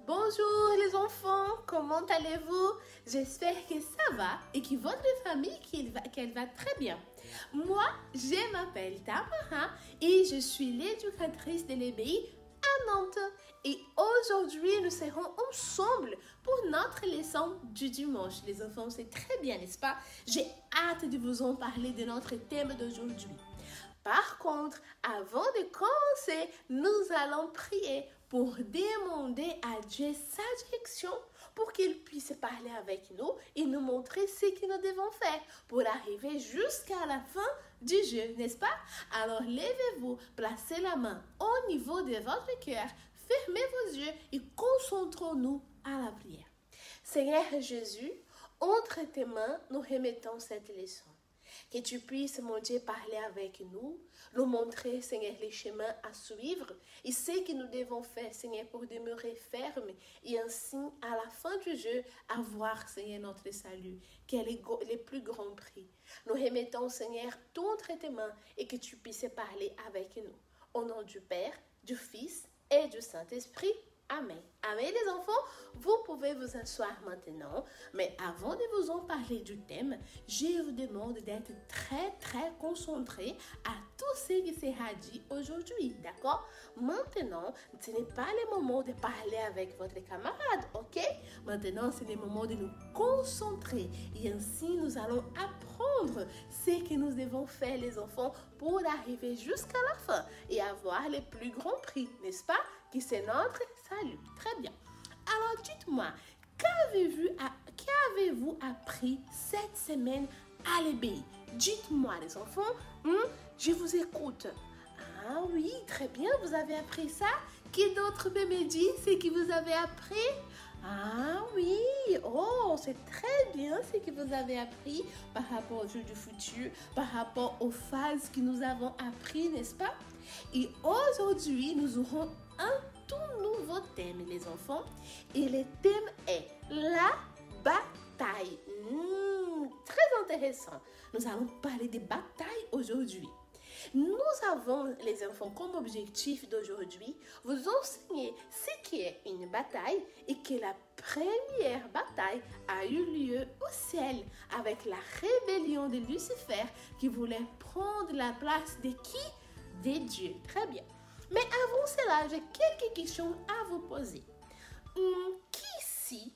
Bonjour les enfants, comment allez-vous? J'espère que ça va et que votre famille qu'elle va très bien. Moi, je m'appelle Tamara et je suis l'éducatrice de l'EBI à Nantes. Et aujourd'hui, nous serons ensemble pour notre leçon du dimanche. Les enfants, c'est très bien, n'est-ce pas? J'ai hâte de vous en parler de notre thème d'aujourd'hui. Par contre, avant de commencer, nous allons prier pour demander à Dieu sa direction pour qu'il puisse parler avec nous et nous montrer ce que nous devons faire pour arriver jusqu'à la fin du jeu, n'est-ce pas? Alors levez-vous, placez la main au niveau de votre cœur, fermez vos yeux et concentrons-nous à la prière. Seigneur Jésus, entre tes mains, nous remettons cette leçon. Que tu puisses, mon Dieu, parler avec nous, nous montrer, Seigneur, les chemins à suivre et ce que nous devons faire, Seigneur, pour demeurer fermes et ainsi, à la fin du jeu, avoir, Seigneur, notre salut, qui est le plus grand prix. Nous remettons, Seigneur, tout entre tes mains et que tu puisses parler avec nous. Au nom du Père, du Fils et du Saint-Esprit. Amen. Amen les enfants, vous pouvez vous asseoir maintenant, mais avant de vous en parler du thème, je vous demande d'être très concentrés à tout ce qui sera dit aujourd'hui, d'accord? Maintenant, ce n'est pas le moment de parler avec votre camarade, ok? Maintenant, c'est le moment de nous concentrer et ainsi nous allons apprendre ce que nous devons faire les enfants pour arriver jusqu'à la fin et avoir le plus grand prix, n'est-ce pas? Qui c'est notre salut. Très bien. Alors dites-moi, qu'avez-vous appris cette semaine à l'EBI? Dites-moi les enfants, je vous écoute. Ah oui, très bien, vous avez appris ça. Qui d'autre peut me dire ce que vous avez appris? Ah oui, oh, c'est très bien ce que vous avez appris par rapport au jeu du futur, par rapport aux phases que nous avons appris, n'est-ce pas? Et aujourd'hui, nous aurons un tout nouveau thème, les enfants. Et le thème est la bataille. Très intéressant. Nous allons parler des batailles aujourd'hui. Nous avons, les enfants, comme objectif d'aujourd'hui, vous enseigner ce qu'est une bataille et que la première bataille a eu lieu au ciel avec la rébellion de Lucifer qui voulait prendre la place de qui? De Dieu. Très bien. Mais avant cela, j'ai quelques questions à vous poser. Qui ici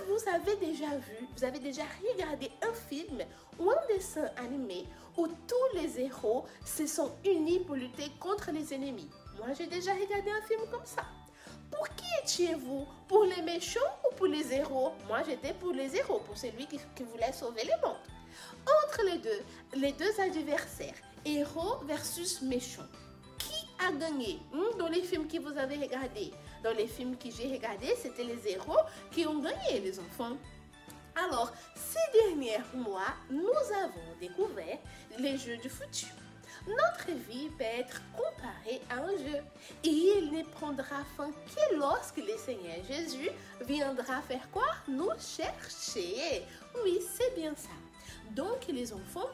vous avez déjà vu, vous avez déjà regardé un film ou un dessin animé où tous les héros se sont unis pour lutter contre les ennemis? Moi, j'ai déjà regardé un film comme ça. Pour qui étiez-vous? Pour les méchants ou pour les héros? Moi, j'étais pour les héros, pour celui qui voulait sauver le monde. Entre les deux adversaires, héros versus méchants, a gagné dans les films que vous avez regardés? Dans les films que j'ai regardés, c'était les héros qui ont gagné, les enfants. Alors, ces derniers mois, nous avons découvert les jeux du futur. Notre vie peut être comparée à un jeu et il ne prendra fin que lorsque le Seigneur Jésus viendra faire quoi? Nous chercher. Oui, c'est bien ça. Donc, les enfants,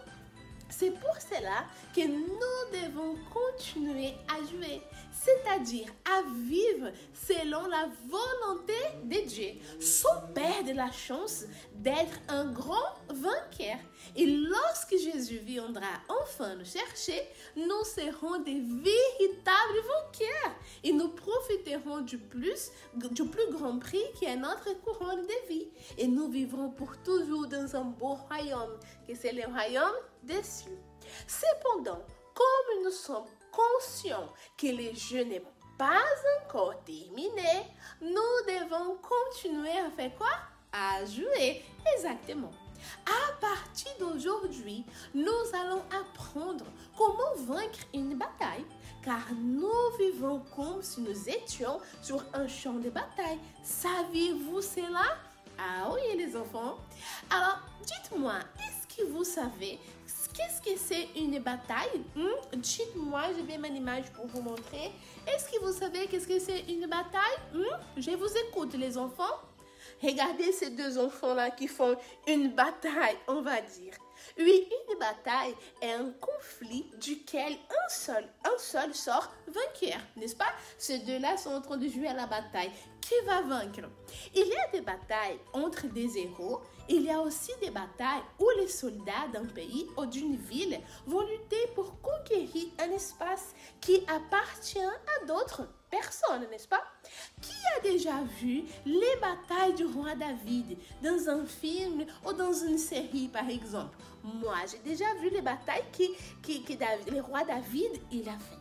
c'est pour cela que nous devons continuer à jouer, c'est-à-dire à vivre selon la volonté de Dieu, sans perdre la chance d'être un grand vainqueur. Et lorsque Jésus viendra enfin nous chercher, nous serons des véritables vainqueurs et nous profiterons du plus grand prix qui est notre couronne de vie. Et nous vivrons pour toujours dans un beau royaume, que c'est le royaume des cieux. Cependant, comme nous sommes conscients que le jeu n'est pas encore terminé, nous devons continuer à faire quoi? À jouer, exactement. À partir d'aujourd'hui, nous allons apprendre comment vaincre une bataille, car nous vivons comme si nous étions sur un champ de bataille. Saviez-vous cela? Ah oui, les enfants. Alors, dites-moi, est-ce que vous savez qu'est-ce que c'est une bataille? Dites-moi, je vais mon image pour vous montrer. Est-ce que vous savez qu'est-ce que c'est une bataille? Je vous écoute, les enfants. Regardez ces deux enfants-là qui font une bataille, on va dire. Oui, une bataille est un conflit duquel un seul sort vainqueur, n'est-ce pas? Ces deux-là sont en train de jouer à la bataille. Qui va vaincre? Il y a des batailles entre des héros. Il y a aussi des batailles où les soldats d'un pays ou d'une ville vont lutter pour conquérir un espace qui appartient à d'autres personnes, n'est-ce pas? Qui a déjà vu les batailles du roi David dans un film ou dans une série, par exemple? Moi, j'ai déjà vu les batailles que le roi David il a fait.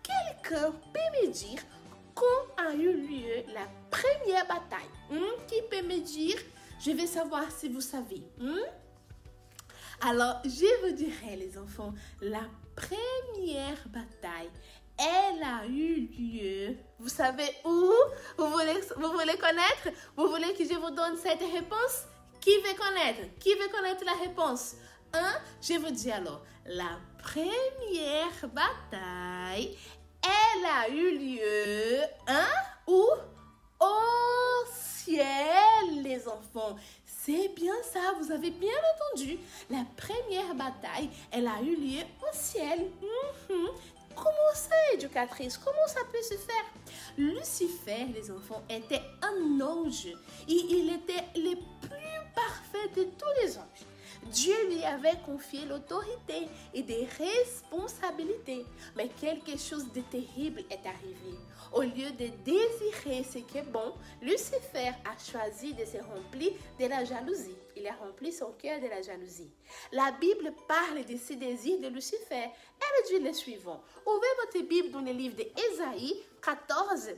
Quelqu'un peut me dire quand a eu lieu la première bataille? Qui peut me dire? Je vais savoir si vous savez. Alors, je vous dirai, les enfants, la première bataille, elle a eu lieu. Vous savez où? Vous voulez connaître? Vous voulez que je vous donne cette réponse? Qui veut connaître? Qui veut connaître la réponse? Je vous dis alors, la première bataille, elle a eu lieu, où? Au ciel, les enfants. C'est bien ça, vous avez bien entendu. La première bataille, elle a eu lieu au ciel. Comment ça, éducatrice? Comment ça peut se faire? Lucifer, les enfants, était un ange. Il était le plus parfait de tous les anges. Dieu lui avait confié l'autorité et des responsabilités. Mais quelque chose de terrible est arrivé. Au lieu de désirer ce qui est bon, Lucifer a choisi de se remplir de la jalousie. Il a rempli son cœur de la jalousie. La Bible parle de ce désir de Lucifer. Elle dit le suivant. Ouvrez votre Bible dans le livre d'Ésaïe 14,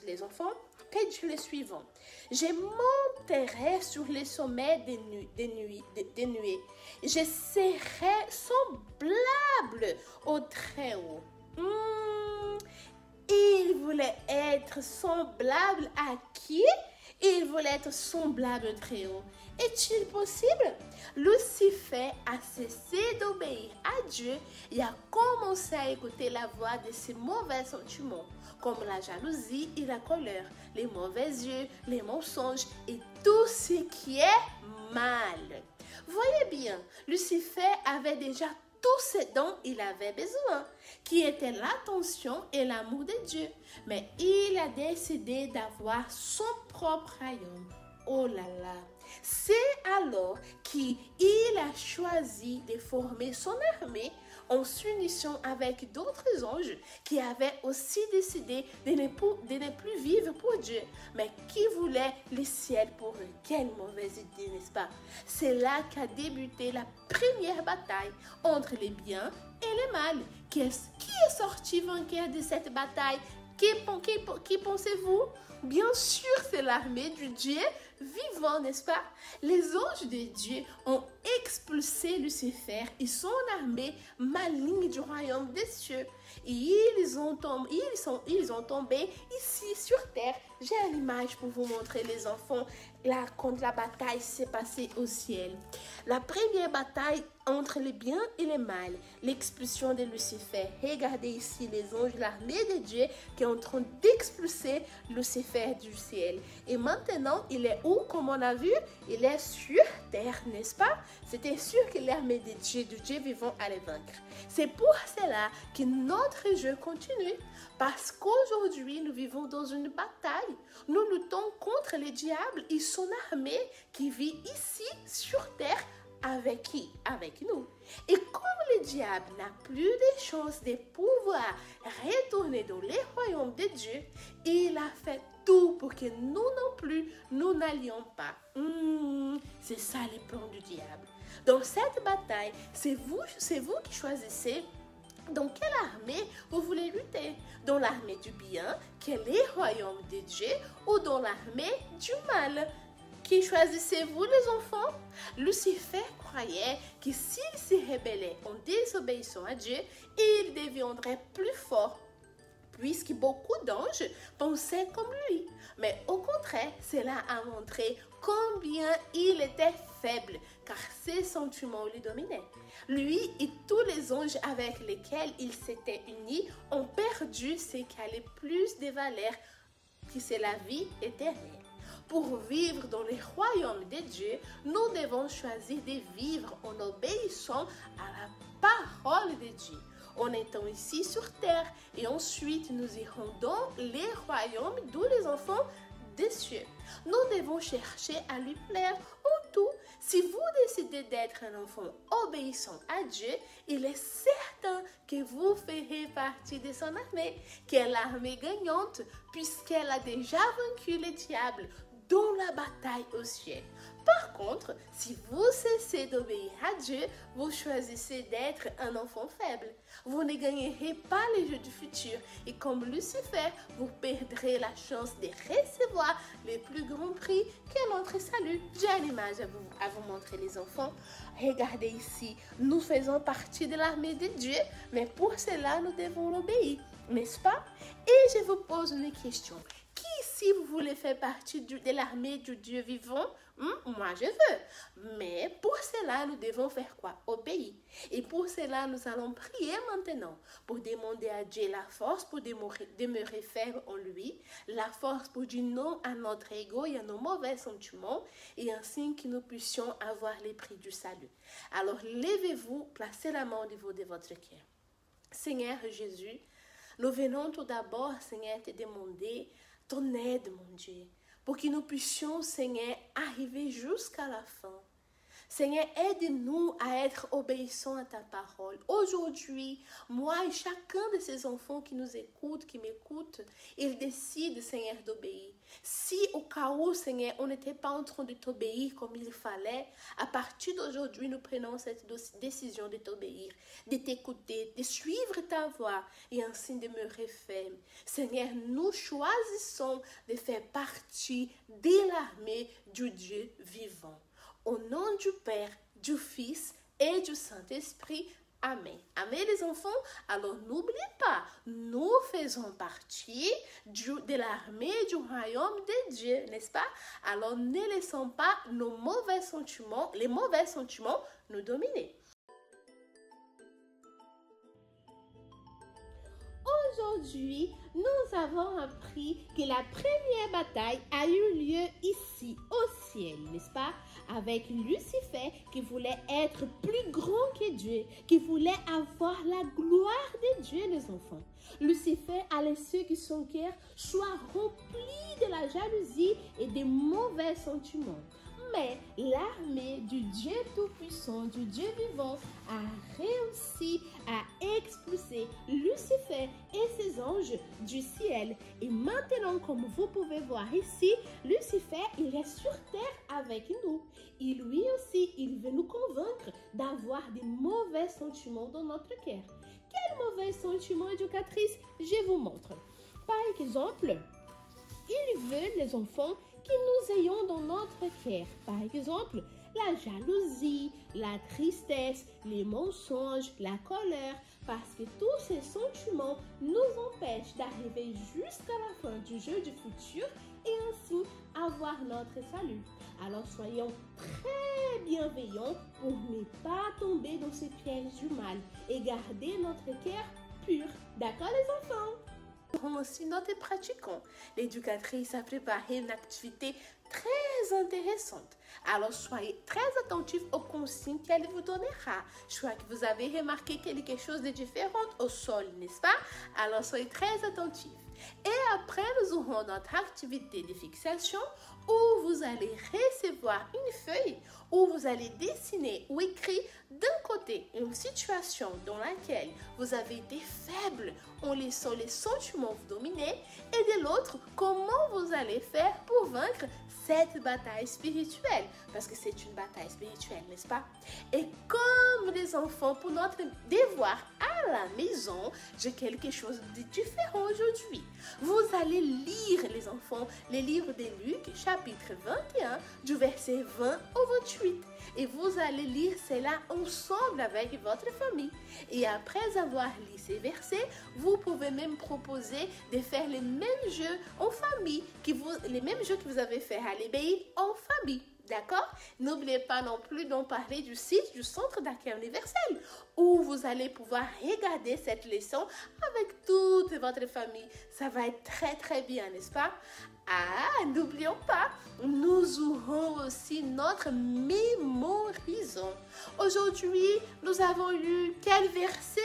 les enfants. Que dit le suivant. Je monterai sur les sommets des nuées. Je serai semblable au Très-Haut. Il voulait être semblable à qui? Il voulait être semblable au Très-Haut. Est-il possible? Lucifer a cessé d'obéir à Dieu et a commencé à écouter la voix de ses mauvais sentiments, comme la jalousie et la colère, les mauvais yeux, les mensonges et tout ce qui est mal. Voyez bien, Lucifer avait déjà tout ce dont il avait besoin, qui était l'attention et l'amour de Dieu. Mais il a décidé d'avoir son propre royaume. Oh là là! C'est alors qu'il a choisi de former son armée en s'unissant avec d'autres anges qui avaient aussi décidé de ne plus vivre pour Dieu, mais qui voulaient le ciel pour eux. Quelle mauvaise idée, n'est-ce pas? C'est là qu'a débuté la première bataille entre les biens et le mal. Qui est sorti vainqueur de cette bataille? Qui pensez-vous? Bien sûr, c'est l'armée du Dieu vivant, n'est-ce pas? Les anges de Dieu ont expulsé Lucifer et son armée maligne du royaume des cieux. Et ils ont tombé ici sur terre. J'ai l'image pour vous montrer, les enfants, là, quand la bataille s'est passée au ciel. La première bataille entre le bien et le mal, l'expulsion de Lucifer. Regardez ici les anges, l'armée de Dieu qui est en train d'expulser Lucifer du ciel. Et maintenant, il est où, comme on a vu? Il est sur terre, n'est-ce pas? C'était sûr que l'armée de Dieu vivant allait vaincre. C'est pour cela que notre jeu continue. Parce qu'aujourd'hui, nous vivons dans une bataille. Nous luttons contre le diable et son armée qui vit ici sur terre. Avec qui? Avec nous. Et comme le diable n'a plus de chance de pouvoir retourner dans les royaumes de Dieu, il a fait tout pour que nous non plus, nous n'allions pas. C'est ça le plan du diable. Dans cette bataille, c'est vous qui choisissez dans quelle armée vous voulez lutter. Dans l'armée du bien, qui est le royaume de Dieu, ou dans l'armée du mal. Qui choisissez-vous, les enfants? Lucifer croyait que s'il se rébellait en désobéissant à Dieu, il deviendrait plus fort, puisque beaucoup d'anges pensaient comme lui. Mais au contraire, cela a montré combien il était faible, car ses sentiments le dominaient. Lui et tous les anges avec lesquels il s'était uni ont perdu ce qui a le plus de valeur, qui c'est la vie éternelle. Pour vivre dans le royaume de Dieu, nous devons choisir de vivre en obéissant à la parole de Dieu. En étant ici sur terre et ensuite nous irons dans les royaumes d'où les enfants des cieux. Nous devons chercher à lui plaire en tout. Si vous décidez d'être un enfant obéissant à Dieu, il est certain que vous ferez partie de son armée, qui est l'armée gagnante, puisqu'elle a déjà vaincu le diable dans la bataille au ciel. Par contre, si vous cessez d'obéir à Dieu, vous choisissez d'être un enfant faible. Vous ne gagnerez pas les jeux du futur et comme Lucifer, vous perdrez la chance de recevoir le plus grand prix qu'est notre salut. J'ai une image à vous montrer les enfants. Regardez ici, nous faisons partie de l'armée de Dieu, mais pour cela, nous devons l'obéir, n'est-ce pas? Et je vous pose une question. Qui ici vous voulez faire partie de l'armée du Dieu vivant? Moi, je veux. Mais pour cela, nous devons faire quoi? Obéir. Et pour cela, nous allons prier maintenant pour demander à Dieu la force pour demeurer ferme en lui, la force pour dire non à notre ego et à nos mauvais sentiments, et ainsi que nous puissions avoir les prix du salut. Alors, levez-vous, placez la main au niveau de votre cœur. Seigneur Jésus, nous venons tout d'abord, Seigneur, te demander ton aide, mon Dieu, pour que nous puissions, Seigneur, arriver jusqu'à la fin. Seigneur, aide-nous à être obéissants à ta parole. Aujourd'hui, moi et chacun de ces enfants qui nous écoutent, qui m'écoutent, ils décident, Seigneur, d'obéir. Si au cas où, Seigneur, on n'était pas en train de t'obéir comme il fallait, à partir d'aujourd'hui, nous prenons cette décision de t'obéir, de t'écouter, de suivre ta voie et ainsi demeurer ferme. Seigneur, nous choisissons de faire partie de l'armée du Dieu vivant. Au nom du Père, du Fils et du Saint-Esprit. Amen. Amen les enfants. Alors n'oubliez pas, nous faisons partie de l'armée du royaume de Dieu, n'est-ce pas? Alors ne laissons pas les mauvais sentiments nous dominer. Aujourd'hui, nous avons appris que la première bataille a eu lieu ici, au ciel, n'est-ce pas? Avec Lucifer qui voulait être plus grand que Dieu, qui voulait avoir la gloire de Dieu, les enfants. Lucifer a laissé que son cœur soit rempli de la jalousie et des mauvais sentiments. Mais l'armée du Dieu Tout-Puissant, du Dieu vivant, a réussi à expulser Lucifer et ses anges du ciel. Et maintenant, comme vous pouvez voir ici, Lucifer, il est sur terre avec nous. Et lui aussi, il veut nous convaincre d'avoir des mauvais sentiments dans notre cœur. Quels mauvais sentiments, éducatrice? Je vous montre. Par exemple, il veut, les enfants, que nous ayons dans notre cœur. Par exemple, la jalousie, la tristesse, les mensonges, la colère, parce que tous ces sentiments nous empêchent d'arriver jusqu'à la fin du jeu du futur et ainsi avoir notre salut. Alors soyons très bienveillants pour ne pas tomber dans ces pièges du mal et garder notre cœur pur. D'accord les enfants? Aussi, notre pratiquant. L'éducatrice a préparé une activité très intéressante. Alors, soyez très attentifs aux consignes qu'elle vous donnera. Je crois que vous avez remarqué quelque chose de différent au sol, n'est-ce pas? Alors, soyez très attentifs. Et après, nous aurons notre activité de fixation où vous allez recevoir une feuille où vous allez dessiner ou écrire d'un côté une situation dans laquelle vous avez été faible en laissant les sentiments vous dominer et de l'autre, comment vous allez faire pour vaincre cette bataille spirituelle parce que c'est une bataille spirituelle, n'est-ce pas? Et comme les enfants, pour notre devoir à la maison, j'ai quelque chose de différent aujourd'hui. Vous allez lire, les enfants, les livres de Luc, chapitre 21, du verset 20 au 28. Et vous allez lire cela ensemble avec votre famille. Et après avoir lu ces versets, vous pouvez même proposer de faire les mêmes jeux en famille, les mêmes jeux que vous avez fait à l'ébéi en famille. D'accord? N'oubliez pas non plus d'en parler du site du Centre d'accueil universel où vous allez pouvoir regarder cette leçon avec toute votre famille. Ça va être très très bien, n'est-ce pas? Ah, n'oublions pas, nous aurons aussi notre mémorisation. Aujourd'hui, nous avons lu quel verset?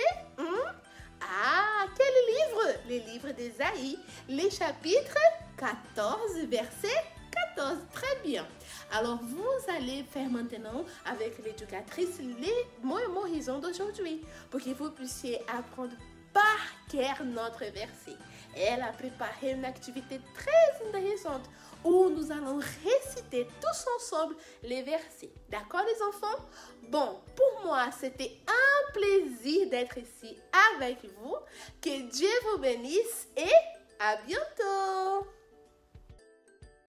Ah, quel livre? Les livres d'Ésaïe, les chapitres 14, verset 14. Très bien. Alors, vous allez faire maintenant avec l'éducatrice les mémorisations d'aujourd'hui pour que vous puissiez apprendre par cœur notre verset. Elle a préparé une activité très intéressante où nous allons réciter tous ensemble les versets. D'accord les enfants? Bon, pour moi, c'était un plaisir d'être ici avec vous. Que Dieu vous bénisse et à bientôt!